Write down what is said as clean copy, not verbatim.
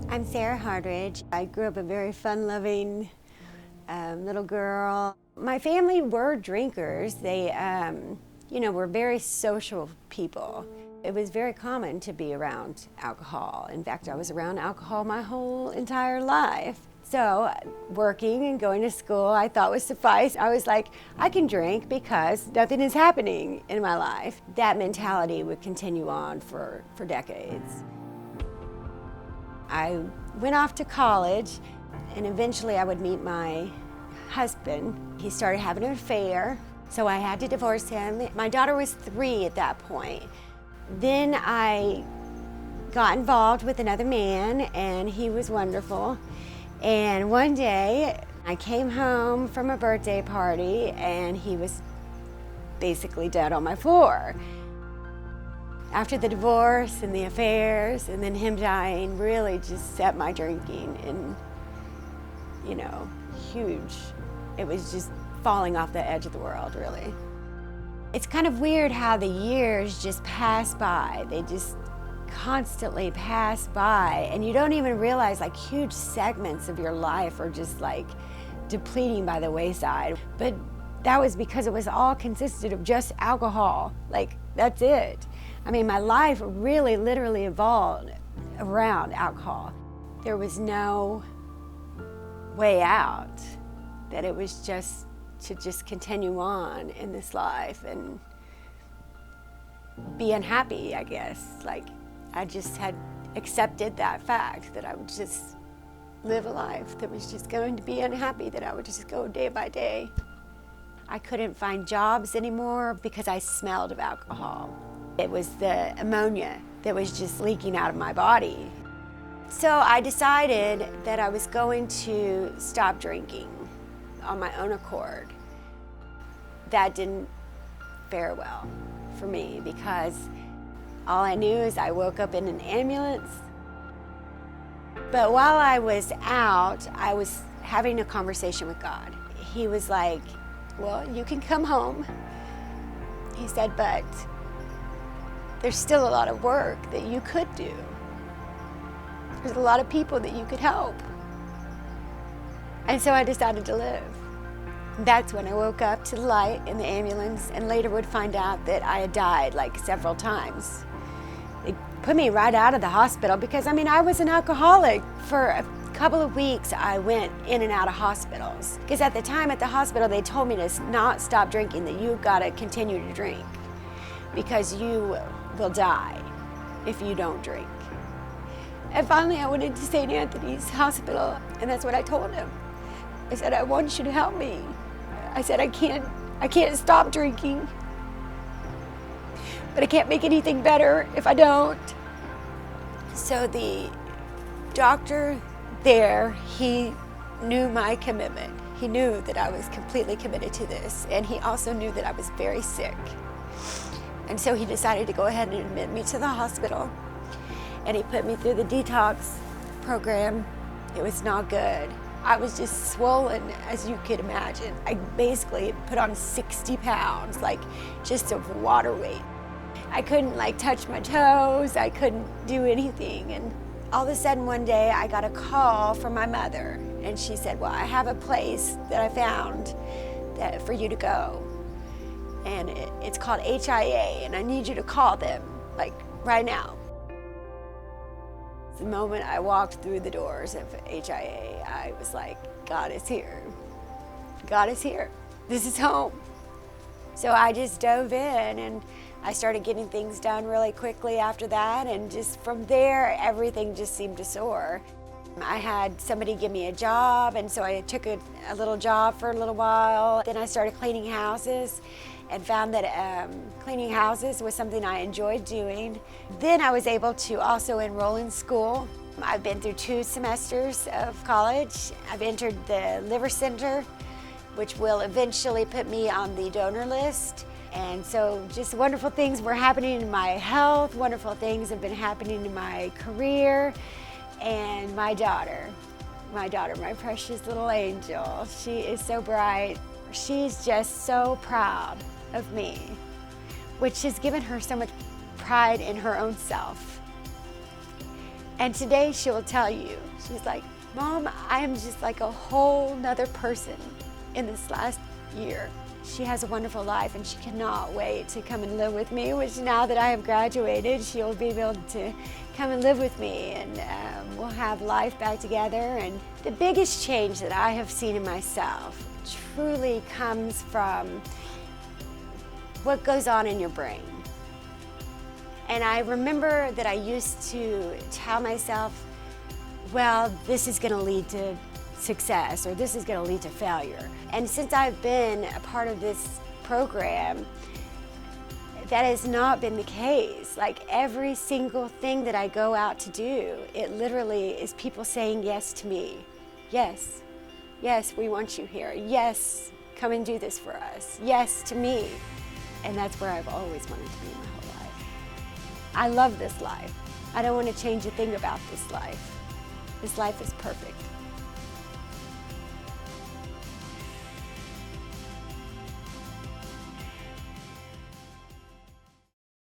I'm Sarah Hardridge. I grew up a very fun-loving little girl. My family were drinkers. They, were very social people. It was very common to be around alcohol. In fact, I was around alcohol my whole entire life. So working and going to school I thought would suffice. I was like, I can drink because nothing is happening in my life. That mentality would continue on for decades. I went off to college, and eventually I would meet my husband. He started having an affair, so I had to divorce him. My daughter was 3 at that point. Then I got involved with another man, and he was wonderful. And one day, I came home from a birthday party, and he was basically dead on my floor. After the divorce and the affairs and then him dying really just set my drinking in, huge. It was just falling off the edge of the world, really. It's kind of weird how the years just pass by. They just constantly pass by, and you don't even realize like huge segments of your life are just like depleting by the wayside. But that was because it was all consisted of just alcohol. Like, that's it. I mean, my life really literally evolved around alcohol. There was no way out, that it was just to just continue on in this life and be unhappy, I guess. Like, I just had accepted that fact that I would just live a life that was just going to be unhappy, that I would just go day by day. I couldn't find jobs anymore because I smelled of alcohol. It was the ammonia that was just leaking out of my body. So I decided that I was going to stop drinking on my own accord. That didn't fare well for me because all I knew is I woke up in an ambulance. But while I was out, I was having a conversation with God. He was like, well, you can come home. He said, but there's still a lot of work that you could do. There's a lot of people that you could help. And so I decided to live. That's when I woke up to the light in the ambulance and later would find out that I had died like several times. They put me right out of the hospital because, I was an alcoholic. For a couple of weeks, I went in and out of hospitals. Because at the time at the hospital, they told me to not stop drinking, that you've got to continue to drink because you will die if you don't drink. And finally, I went into St. Anthony's Hospital, and that's what I told him. I said, I want you to help me. I said, I can't stop drinking, but I can't make anything better if I don't. So the doctor there, he knew my commitment. He knew that I was completely committed to this, and he also knew that I was very sick. And so he decided to go ahead and admit me to the hospital, and he put me through the Detox Program. It was not good. I was just swollen, as you could imagine. I basically put on 60 pounds, like just of water weight. I couldn't touch my toes, I couldn't do anything. And all of a sudden one day I got a call from my mother, and she said, well, I have a place that I found for you to go. And it's called HIA, and I need you to call them, right now. The moment I walked through the doors of HIA, I was like, God is here. God is here. This is home. So I just dove in, and I started getting things done really quickly after that, and just from there, everything just seemed to soar. I had somebody give me a job, and so I took a little job for a little while. Then I started cleaning houses and found that cleaning houses was something I enjoyed doing. Then I was able to also enroll in school. I've been through 2 semesters of college. I've entered the Liver Center, which will eventually put me on the donor list. And so just wonderful things were happening in my health, wonderful things have been happening in my career. And my daughter, my precious little angel, she is so bright. She's just so proud of me, which has given her so much pride in her own self. And today she will tell you, she's like, Mom, I am just like a whole nother person in this last year. She has a wonderful life and she cannot wait to come and live with me, which now that I have graduated, she'll be able to come and live with me, and we'll have life back together. And the biggest change that I have seen in myself truly comes from what goes on in your brain. And I remember that I used to tell myself, well, this is going to lead to success, or this is going to lead to failure. And since I've been a part of this program, that has not been the case. Like every single thing that I go out to do, it literally is people saying yes to me. Yes, yes, we want you here. Yes, come and do this for us. Yes to me. And that's where I've always wanted to be my whole life. I love this life. I don't want to change a thing about this life. This life is perfect.